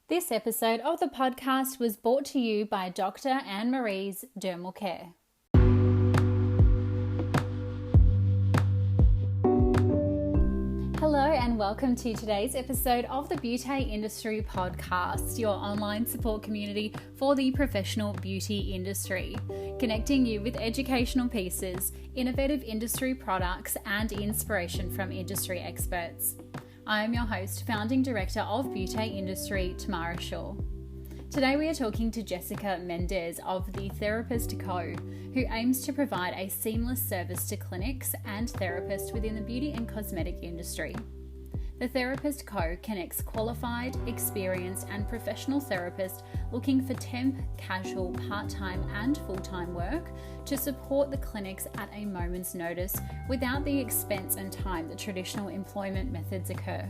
This episode of the podcast was brought to you by Dr. Anne-Marie's Dermal Care. Hello and welcome to today's episode of the Beauty Industry Podcast, your online support community for the professional beauty industry, connecting you with educational pieces, innovative industry products, and inspiration from industry experts. I am your host, founding director of Beauty Industry, Tamara Shaw. Today we are talking to Jessica Mendez of The Therapist Co., who aims to provide a seamless service to clinics and therapists within the beauty and cosmetic industry. The Therapist Co. connects qualified, experienced and professional therapists looking for temp, casual, part-time and full-time work to support the clinics at a moment's notice without the expense and time that traditional employment methods occur.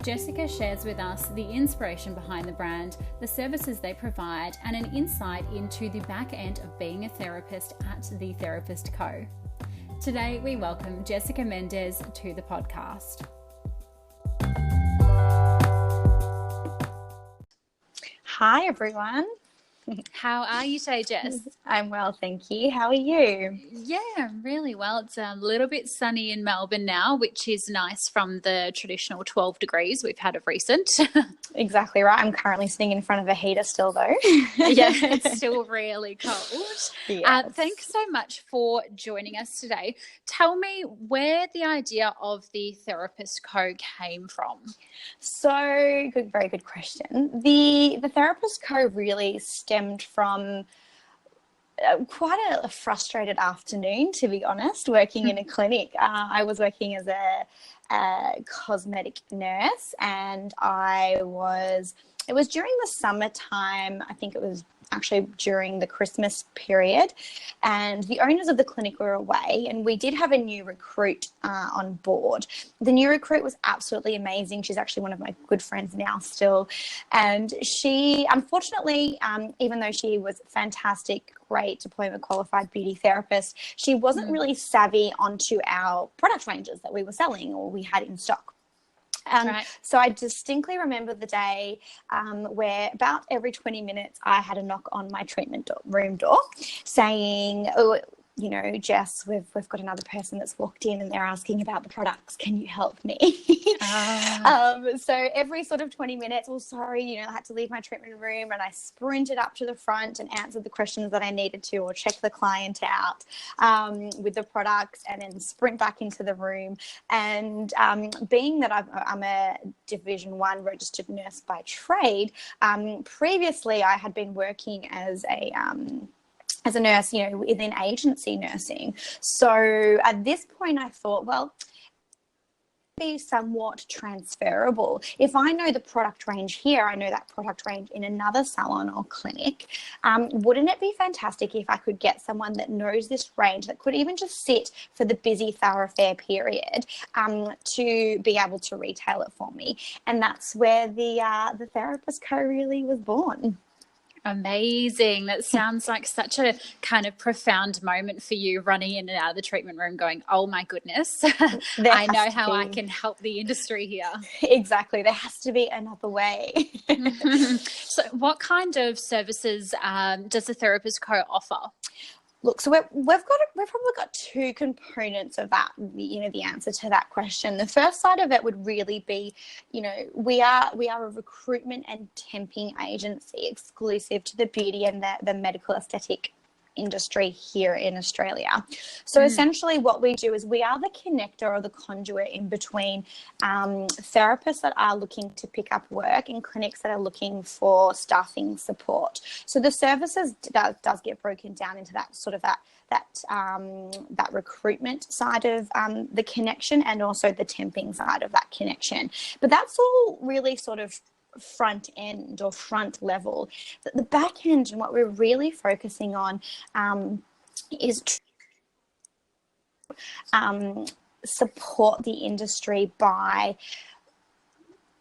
Jessica shares with us the inspiration behind the brand, the services they provide, and an insight into the back end of being a therapist at The Therapist Co. Today, we welcome Jessica Mendez to the podcast. Hi, everyone. How are you today, Jess? I'm well, thank you. How are you? Yeah, really well. It's a little bit sunny in Melbourne now, which is nice from the traditional 12 degrees we've had of recent. Exactly right. I'm currently sitting in front of a heater still, though. Yeah, it's still really cold. Yes. Thanks so much for joining us today. Tell me where the idea of the Therapist Co. came from. So, good, very good question. The Therapist Co. really stemmed from quite a frustrated afternoon, to be honest, working in a clinic. I was working as a cosmetic nurse, and it was during the summertime. I think it was actually during the Christmas period, and the owners of the clinic were away, and we did have a new recruit on board. The new recruit was absolutely amazing. She's actually one of my good friends now still, and she, unfortunately, even though she was fantastic, great diploma qualified beauty therapist, she wasn't really savvy onto our product ranges that we were selling or we had in stock. Right. So I distinctly remember the day where about every 20 minutes I had a knock on my treatment room door saying, oh, you know, Jess, we've got another person that's walked in and they're asking about the products. Can you help me? So every sort of 20 minutes, sorry, I had to leave my treatment room, and I sprinted up to the front and answered the questions that I needed to, or check the client out with the products, and then sprint back into the room. And being that I'm a Division 1 registered nurse by trade, previously I had been working as a nurse, within agency nursing. So at this point I thought, well, be somewhat transferable. If I know the product range here, I know that product range in another salon or clinic. Wouldn't it be fantastic if I could get someone that knows this range, that could even just sit for the busy thoroughfare period to be able to retail it for me? And that's where the Therapist Co. really was born. Amazing. That sounds like such a kind of profound moment for you, running in and out of the treatment room going, oh my goodness, I know how I can help the industry here. Exactly. There has to be another way. So what kind of services does the Therapist Co. offer? Look, so we've probably got two components of that, the answer to that question. The first side of it would really be, we are a recruitment and temping agency exclusive to the beauty and the medical aesthetic industry here in Australia. So essentially what we do is we are the connector or the conduit in between therapists that are looking to pick up work and clinics that are looking for staffing support. So the services does get broken down into that sort of that recruitment side of the connection, and also the temping side of that connection. But that's all really sort of front end or front level. The back end, and what we're really focusing on is support the industry by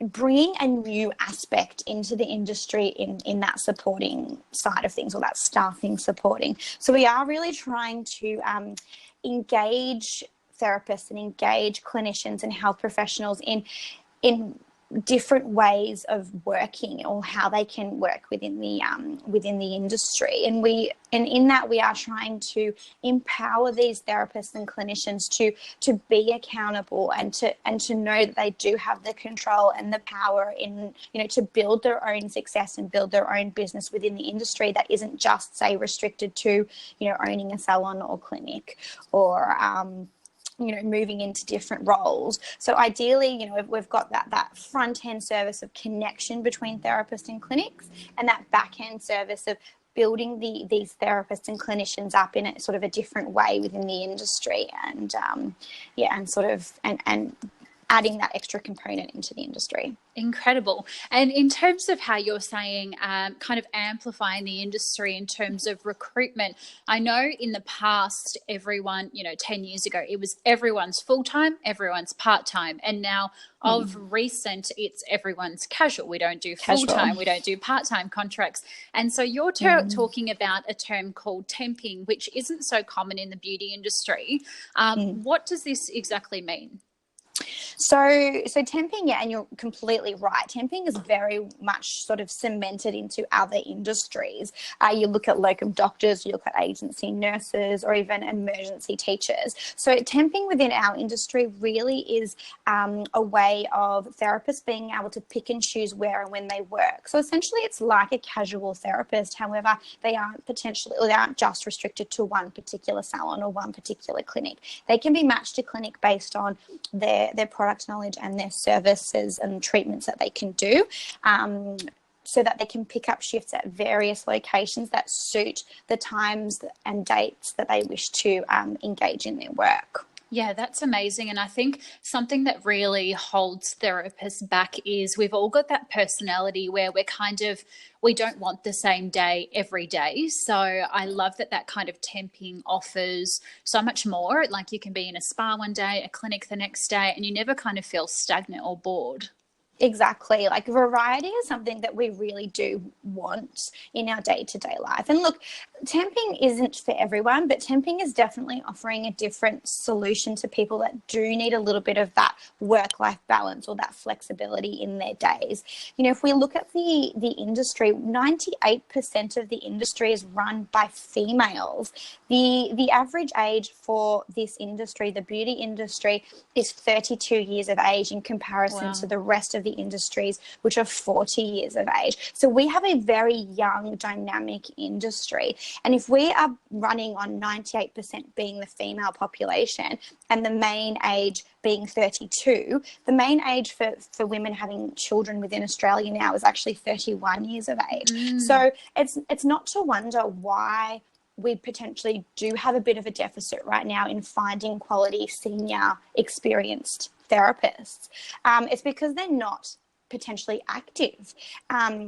bringing a new aspect into the industry in that supporting side of things, or that staffing supporting. So we are really trying to engage therapists and engage clinicians and health professionals in different ways of working or how they can work within the industry. And in that we are trying to empower these therapists and clinicians to be accountable and to know that they do have the control and the power in, to build their own success and build their own business within the industry that isn't just, say, restricted to, owning a salon or clinic or moving into different roles. So ideally, we've got that front end service of connection between therapists and clinics, and that back end service of building these therapists and clinicians up in a sort of a different way within the industry, and and adding that extra component into the industry. Incredible. And in terms of how you're saying kind of amplifying the industry in terms of recruitment, I know in the past, everyone, 10 years ago, it was everyone's full-time, everyone's part-time. And now of recent, it's everyone's casual. We don't do full-time, we don't do part-time contracts. And so you're talking about a term called temping, which isn't so common in the beauty industry. What does this exactly mean? So temping, yeah, and you're completely right. Temping is very much sort of cemented into other industries. You look at locum doctors, you look at agency nurses, or even emergency teachers. So temping within our industry really is a way of therapists being able to pick and choose where and when they work. So essentially, it's like a casual therapist. However, they aren't just restricted to one particular salon or one particular clinic. They can be matched to clinic based on their product knowledge and their services and treatments that they can do, so that they can pick up shifts at various locations that suit the times and dates that they wish to engage in their work. Yeah, that's amazing. And I think something that really holds therapists back is we've all got that personality where we don't want the same day every day. So I love that kind of temping offers so much more. Like you can be in a spa one day, a clinic the next day, and you never kind of feel stagnant or bored. Exactly. Like variety is something that we really do want in our day-to-day life. And look, temping isn't for everyone, but temping is definitely offering a different solution to people that do need a little bit of that work-life balance or that flexibility in their days. If we look at the industry, 98% of the industry is run by females. The average age for this industry, the beauty industry, is 32 years of age in comparison to the rest of the industries, which are 40 years of age. So we have a very young, dynamic industry. And if we are running on 98% being the female population and the main age being 32, the main age for women having children within Australia now is actually 31 years of age. So it's not to wonder why we potentially do have a bit of a deficit right now in finding quality senior experienced therapists. It's because they're not potentially active.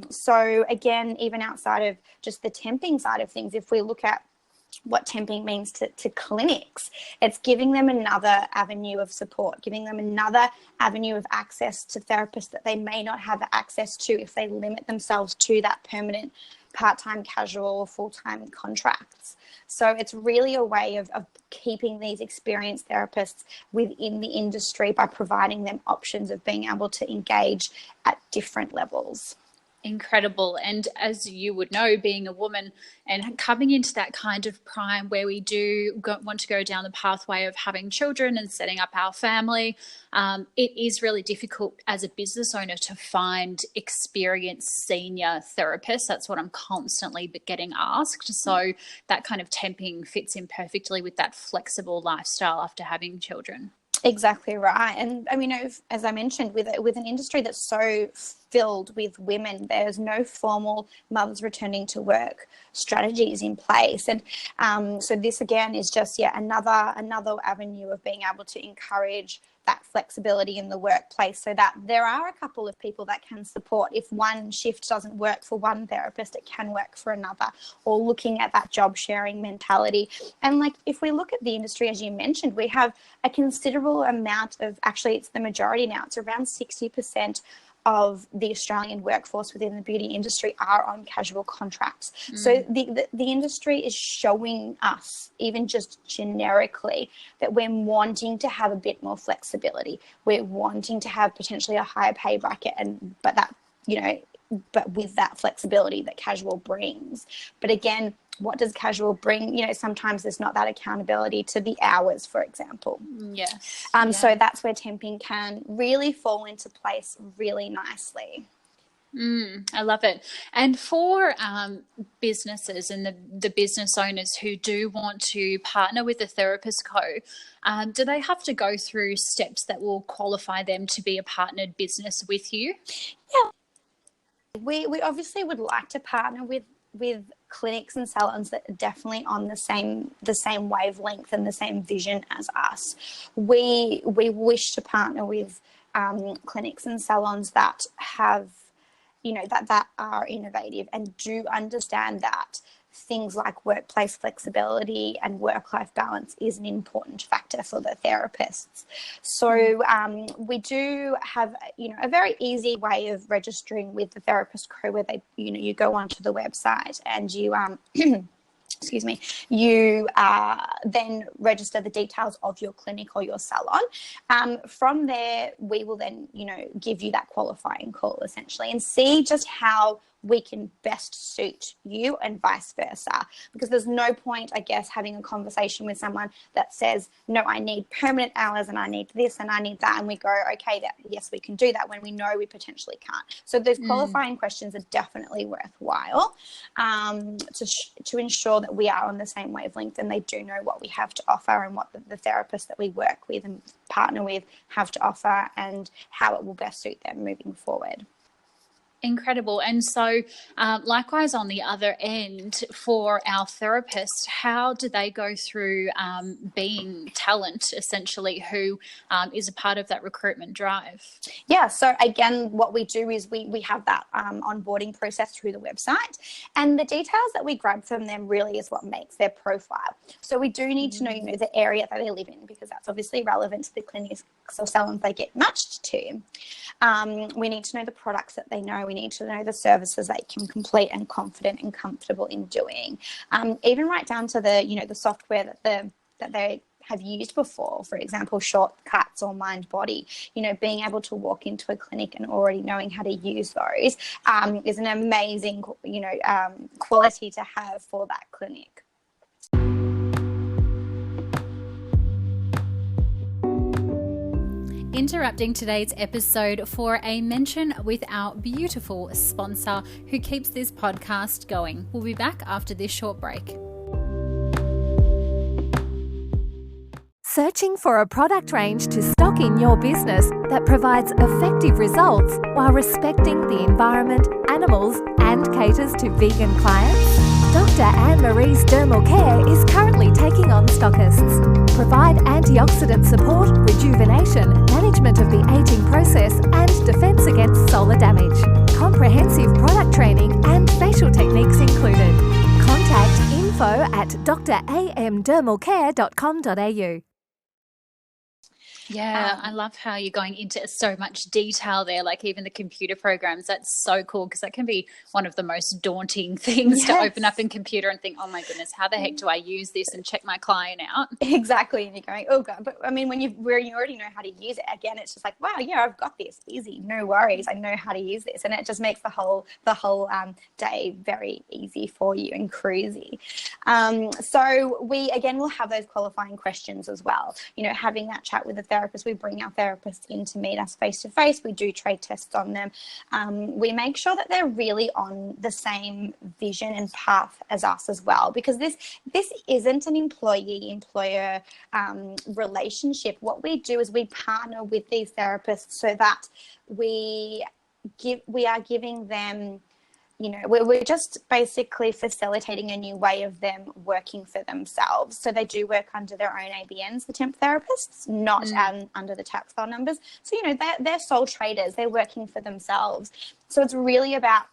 So again, even outside of just the temping side of things, if we look at what temping means to clinics, it's giving them another avenue of support, giving them another avenue of access to therapists that they may not have access to if they limit themselves to that permanent part-time, casual, or full-time contracts. So it's really a way of keeping these experienced therapists within the industry by providing them options of being able to engage at different levels. Incredible. And as you would know, being a woman and coming into that kind of prime where we do want to go down the pathway of having children and setting up our family, it is really difficult as a business owner to find experienced senior therapists. That's what I'm constantly getting asked. So that kind of temping fits in perfectly with that flexible lifestyle after having children. Exactly right. And I mean, as I mentioned, with an industry that's so filled with women, there's no formal mothers returning to work strategies in place. And so this again is just another avenue of being able to encourage that flexibility in the workplace, so that there are a couple of people that can support. If one shift doesn't work for one therapist, it can work for another, or looking at that job sharing mentality. And like, if we look at the industry, as you mentioned, we have a considerable amount of, actually it's the majority now, it's around 60% of the Australian workforce within the beauty industry are on casual contracts. So the industry is showing us, even just generically, that we're wanting to have a bit more flexibility. We're wanting to have potentially a higher pay bracket, but with that flexibility that casual brings. But again, what does casual bring? Sometimes there's not that accountability to the hours, for example. Yes. So that's where temping can really fall into place really nicely. I love it. And for businesses and the business owners who do want to partner with a therapist do they have to go through steps that will qualify them to be a partnered business with you? Yeah. We obviously would like to partner with clinics and salons that are definitely on the same wavelength and the same vision as us. We wish to partner with clinics and salons that have, that are innovative and do understand that things like workplace flexibility and work-life balance is an important factor for the therapists. So we do have, a very easy way of registering with the Therapist Co, where they, you go onto the website and you excuse me, you then register the details of your clinic or your salon. From there, we will then, give you that qualifying call essentially and see just how we can best suit you and vice versa. Because there's no point, I guess, having a conversation with someone that says, no, I need permanent hours and I need this and I need that. And we go, okay, yes, we can do that, when we know we potentially can't. So those qualifying questions are definitely worthwhile to ensure that we are on the same wavelength and they do know what we have to offer and what the therapists that we work with and partner with have to offer and how it will best suit them moving forward. Incredible. And so likewise on the other end for our therapist, how do they go through being talent essentially who is a part of that recruitment drive? Yeah, so again, what we do is we have that onboarding process through the website, and the details that we grab from them really is what makes their profile. So we do need to know, the area that they live in, because that's obviously relevant to the clinics or salons they get matched to. We need to know the products that they know. We need to know the services they can complete and confident and comfortable in doing. Even right down to the software that they have used before, for example, Shortcuts or MindBody. Being able to walk into a clinic and already knowing how to use those is an amazing, quality to have for that clinic. Interrupting today's episode for a mention with our beautiful sponsor who keeps this podcast going. We'll be back after this short break. Searching for a product range to stock in your business that provides effective results while respecting the environment, animals, and caters to vegan clients? Dr. Anne-Marie's Dermal Care is currently taking on stockists. Provide antioxidant support, rejuvenation, management of the aging process, and defense against solar damage. Comprehensive product training and facial techniques included. Contact info@dramdermalcare.com.au. Yeah, I love how you're going into so much detail there, like even the computer programs. That's so cool, because that can be one of the most daunting things to open up in computer and think, oh my goodness, how the heck do I use this and check my client out? Exactly. And you're going, oh God. But I mean, when you already know how to use it, again, it's just like, wow, yeah, I've got this. Easy. No worries. I know how to use this. And it just makes the whole day very easy for you and cruisy. So we, again, will have those qualifying questions as well. Having that chat with the therapist, we bring our therapists in to meet us face to face. We do trade tests on them. We make sure that they're really on the same vision and path as us as well, because this isn't an employee-employer relationship. What we do is we partner with these therapists so that we are giving them, we're just basically facilitating a new way of them working for themselves. So they do work under their own ABNs, the temp therapists, not under the tax file numbers. So, they're sole traders. They're working for themselves. So it's really about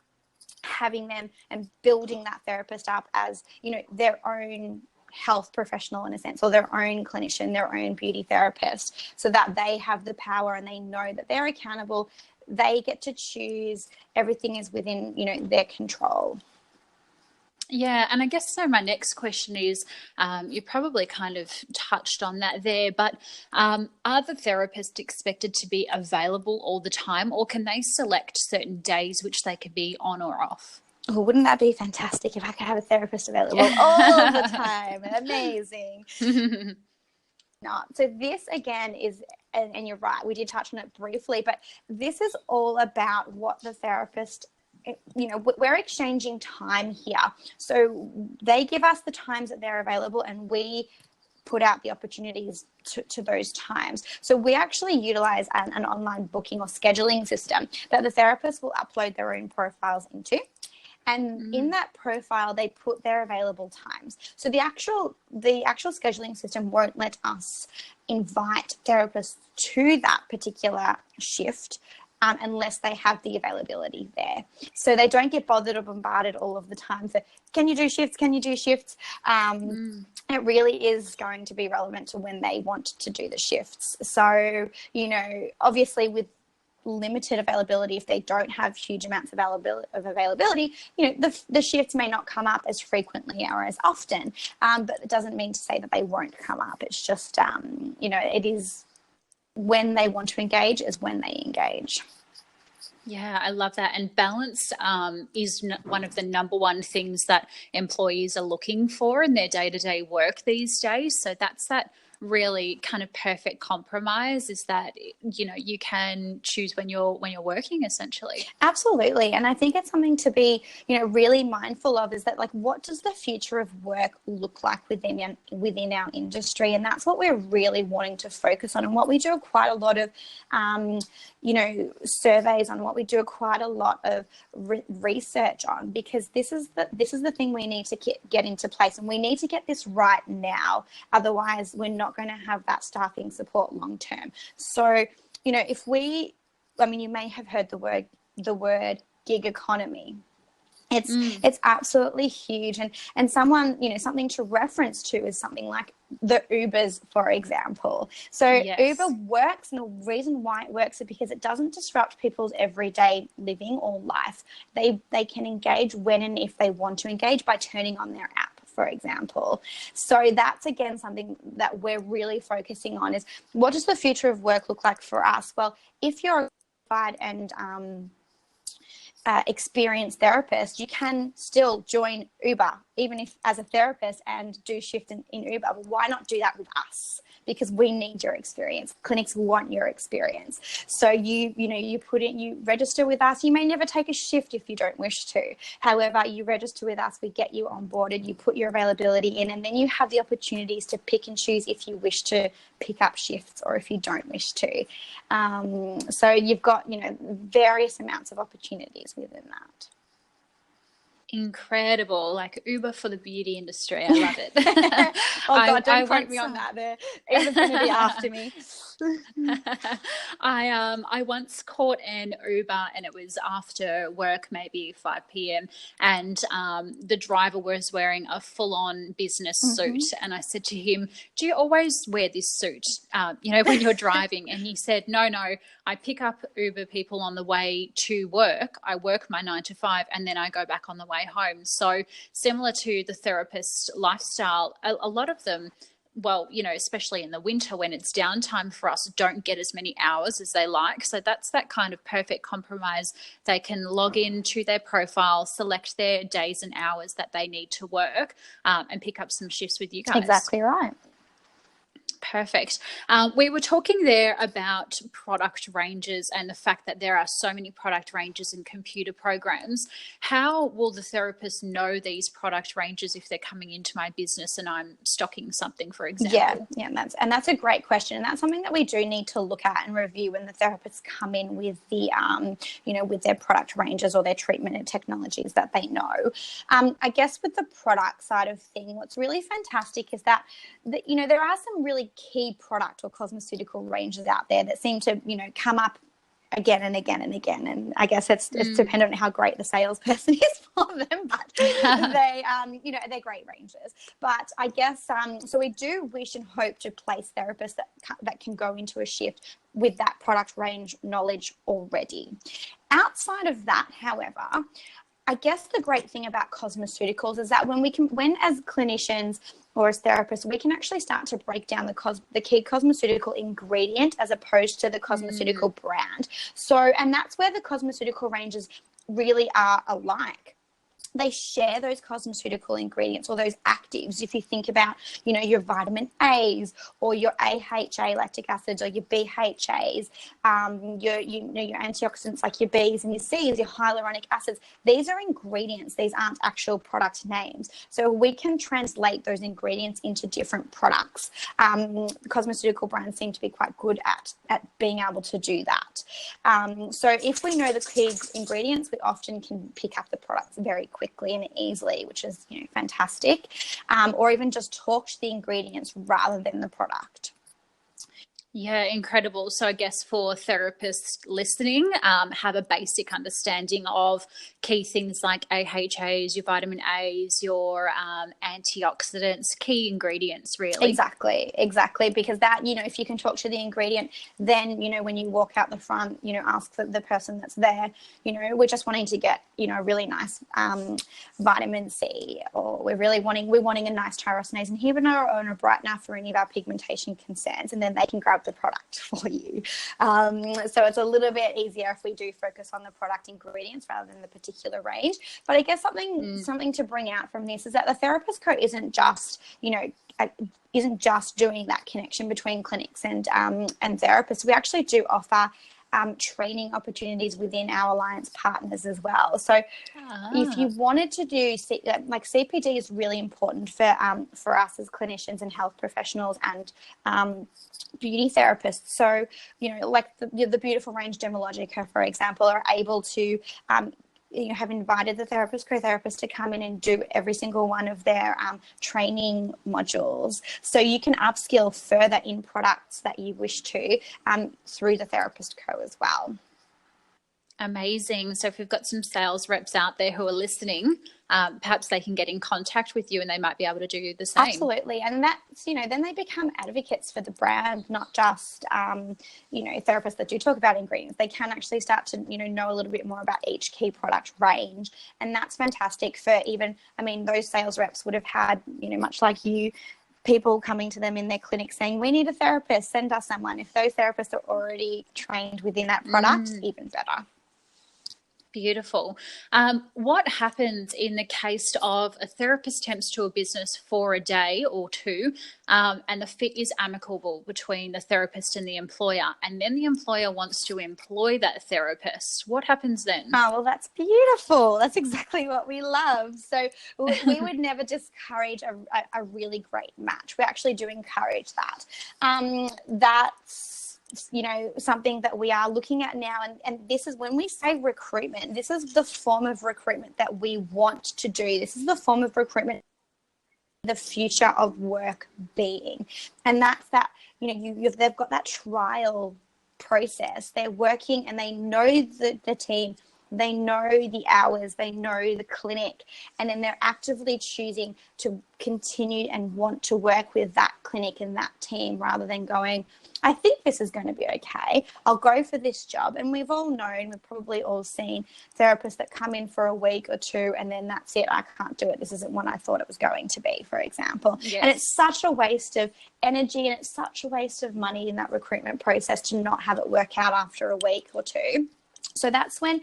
having them and building that therapist up as, their own health professional in a sense, or their own clinician, their own beauty therapist, so that they have the power and they know that they're accountable they get to choose. Everything is within, their control. Yeah, and I guess so my next question is, you probably kind of touched on that there, but are the therapists expected to be available all the time, or can they select certain days which they can be on or off? Oh, wouldn't that be fantastic if I could have a therapist available all the time? Amazing. Not. So this again is, and you're right, we did touch on it briefly, but this is all about what the therapist, we're exchanging time here. So they give us the times that they're available, and we put out the opportunities to those times. So we actually utilize an online booking or scheduling system that the therapist will upload their own profiles into. And in that profile, they put their available times. So the actual scheduling system won't let us invite therapists to that particular shift unless they have the availability there. So they don't get bothered or bombarded all of the time for, can you do shifts? Can you do shifts? It really is going to be relevant to when they want to do the shifts. So, obviously with limited availability, if they don't have huge amounts of availability, the shifts may not come up as frequently or as often, but it doesn't mean to say that they won't come up. It's just, it is when they want to engage is when they engage. Yeah, I love that. And balance is one of the number one things that employees are looking for in their day-to-day work these days. So that's that really kind of perfect compromise, is that you can choose when you're working, essentially. Absolutely. And I think it's something to be really mindful of, is that, like, what does the future of work look like within our industry? And that's what we're really wanting to focus on, and what we do quite a lot of surveys on, what we do quite a lot of research on, because this is the thing we need to get into place, and we need to get this right now. Otherwise, we're not going to have that staffing support long term. So, you may have heard the word gig economy. It's absolutely huge, and something to reference to is something like the Ubers, for example. So yes. Uber works, and the reason why it works is because it doesn't disrupt people's everyday living or life. They can engage when and if they want to engage by turning on their app, for example. So that's, again, something that we're really focusing on, is what does the future of work look like for us? Well, if you're a qualified and experienced therapist, you can still join Uber, even if as a therapist, and do shift in Uber. But why not do that with us? Because we need your experience. Clinics want your experience. So you register with us. You may never take a shift if you don't wish to. However, you register with us, we get you onboarded, you put your availability in, and then you have the opportunities to pick and choose if you wish to pick up shifts or if you don't wish to. So you've got, various amounts of opportunities within that. Incredible, like Uber for the beauty industry. I love it. God, don't quote me on that. Uber's going to be after me. I once caught an Uber, and it was after work, maybe 5 p.m, and the driver was wearing a full-on business suit, and I said to him, do you always wear this suit when you're driving? And he said, no, I pick up Uber people on the way to work. I work my 9 to 5, and then I go back on the way home. So similar to the therapist lifestyle, a lot of them, well, especially in the winter when it's downtime for us, don't get as many hours as they like. So that's that kind of perfect compromise. They can log into their profile, select their days and hours that they need to work, and pick up some shifts with you guys. Exactly right. Perfect. We were talking there about product ranges and the fact that there are so many product ranges in computer programs. How will the therapist know these product ranges if they're coming into my business and I'm stocking something, for example? Yeah, that's a great question, and that's something that we do need to look at and review when the therapists come in with the with their product ranges or their treatment and technologies that they know. I guess with the product side of things, what's really fantastic is that there are some really key product or cosmeceutical ranges out there that seem to come up again and again and again. And I guess it's dependent on how great the salesperson is for them, but they, they're great ranges. But I guess, so we do wish and hope to place therapists that can go into a shift with that product range knowledge already. Outside of that, however, I guess the great thing about cosmeceuticals is that when as clinicians or as therapists, we can actually start to break down the key cosmeceutical ingredient as opposed to the cosmeceutical brand. So, and that's where the cosmeceutical ranges really are alike. They share those cosmeceutical ingredients or those actives. If you think about, your vitamin A's or your AHA lactic acids or your BHAs, your antioxidants like your B's and your C's, your hyaluronic acids, these are ingredients. These aren't actual product names. So we can translate those ingredients into different products. Cosmeceutical brands seem to be quite good at being able to do that. So if we know the key ingredients, we often can pick up the products very quickly and easily, which is fantastic, or even just talk to the ingredients rather than the product. Yeah, incredible. So I guess for therapists listening, have a basic understanding of key things like AHAs, your vitamin A's, your antioxidants, key ingredients, really. Exactly. Because that, if you can talk to the ingredient, then, when you walk out the front, ask the person that's there, we're just wanting to get, a really nice vitamin C, or we're wanting a nice tyrosinase inhibitor or a brightener for any of our pigmentation concerns, and then they can grab the product for you. So it's a little bit easier if we do focus on the product ingredients rather than the particular range. But I guess something to bring out from this is that the Therapist Co isn't just, doing that connection between clinics and therapists. We actually do offer training opportunities within our alliance partners as well. So if you wanted to do, CPD is really important for us as clinicians and health professionals and beauty therapists. So, the beautiful range Dermalogica, for example, are able to have invited the Therapist Co therapist to come in and do every single one of their training modules. So you can upskill further in products that you wish to through the Therapist Co as well. Amazing. So if we've got some sales reps out there who are listening, perhaps they can get in contact with you and they might be able to do the same. Absolutely. And that's, then they become advocates for the brand, not just, therapists that do talk about ingredients. They can actually start to, know a little bit more about each key product range. And that's fantastic for those sales reps would have had, much like you, people coming to them in their clinic saying, we need a therapist, send us someone. If those therapists are already trained within that product, even better. Beautiful. What happens in the case of a therapist tempts to a business for a day or two, and the fit is amicable between the therapist and the employer, and then the employer wants to employ that therapist? What happens then? Oh, well, that's beautiful. That's exactly what we love. So we would never discourage a really great match. We actually do encourage that. That's something that we are looking at now. And this is when we say recruitment, this is the form of recruitment that we want to do. This is the form of recruitment, the future of work being. And that's that, they've got that trial process. They're working and they know the team. They know the hours, they know the clinic, and then they're actively choosing to continue and want to work with that clinic and that team rather than going, I think this is going to be okay. I'll go for this job. And we've all known, we've probably all seen therapists that come in for a week or two and then that's it. I can't do it. This isn't what I thought it was going to be, for example. Yes. And it's such a waste of energy and it's such a waste of money in that recruitment process to not have it work out after a week or two. So that's when,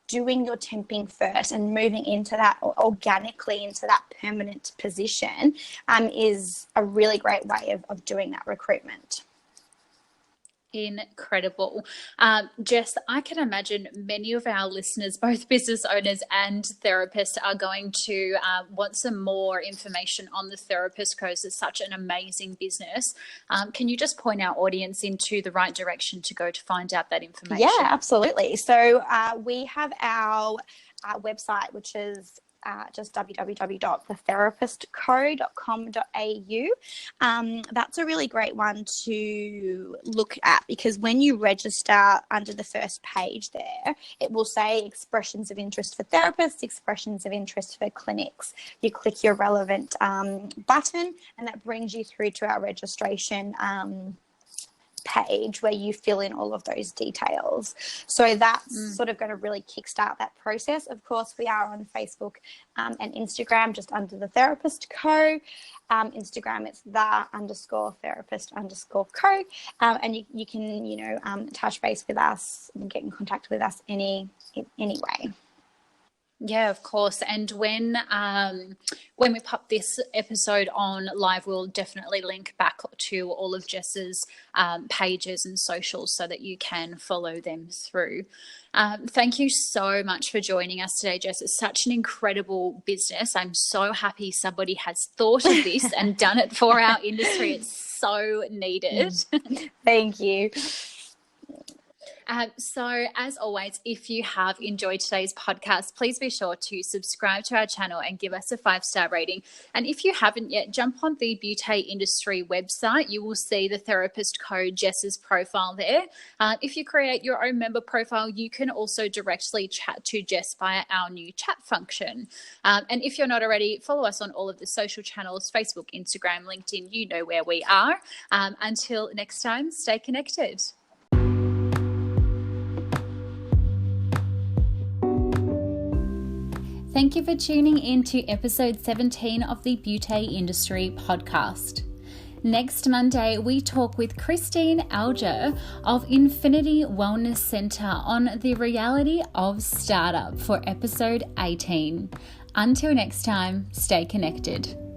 doing your temping first and moving into that organically into that permanent position is a really great way of doing that recruitment. Incredible. Jess, I can imagine many of our listeners, both business owners and therapists, are going to want some more information on the Therapist Co. It's such an amazing business. Can you just point our audience into the right direction to go to find out that information? Yeah, absolutely. So we have our website, which is just www.thetherapistco.com.au. That's a really great one to look at, because when you register, under the first page there, it will say expressions of interest for therapists, expressions of interest for clinics. You click your relevant button, and that brings you through to our registration page where you fill in all of those details. So that's sort of going to really kickstart that process. Of course, we are on Facebook and Instagram, just under the Therapist Co. Instagram, it's _therapist_co. And you can, touch base with us and get in contact with us any way. Yeah, of course. And when we pop this episode on live, we'll definitely link back to all of Jess's pages and socials so that you can follow them through. Thank you so much for joining us today, Jess. It's such an incredible business. I'm so happy somebody has thought of this and done it for our industry. It's so needed. Thank you. So as always, if you have enjoyed today's podcast, please be sure to subscribe to our channel and give us a 5-star rating. And if you haven't yet, jump on the Beauty Industry website. You will see the Therapist Co. Jess's profile there. If you create your own member profile, you can also directly chat to Jess via our new chat function. And if you're not already, follow us on all of the social channels, Facebook, Instagram, LinkedIn, you know where we are. Until next time, stay connected. Thank you for tuning in to episode 17 of the Beauty Industry podcast. Next Monday, we talk with Christine Alger of Infinity Wellness Centre on the reality of startup for episode 18. Until next time, stay connected.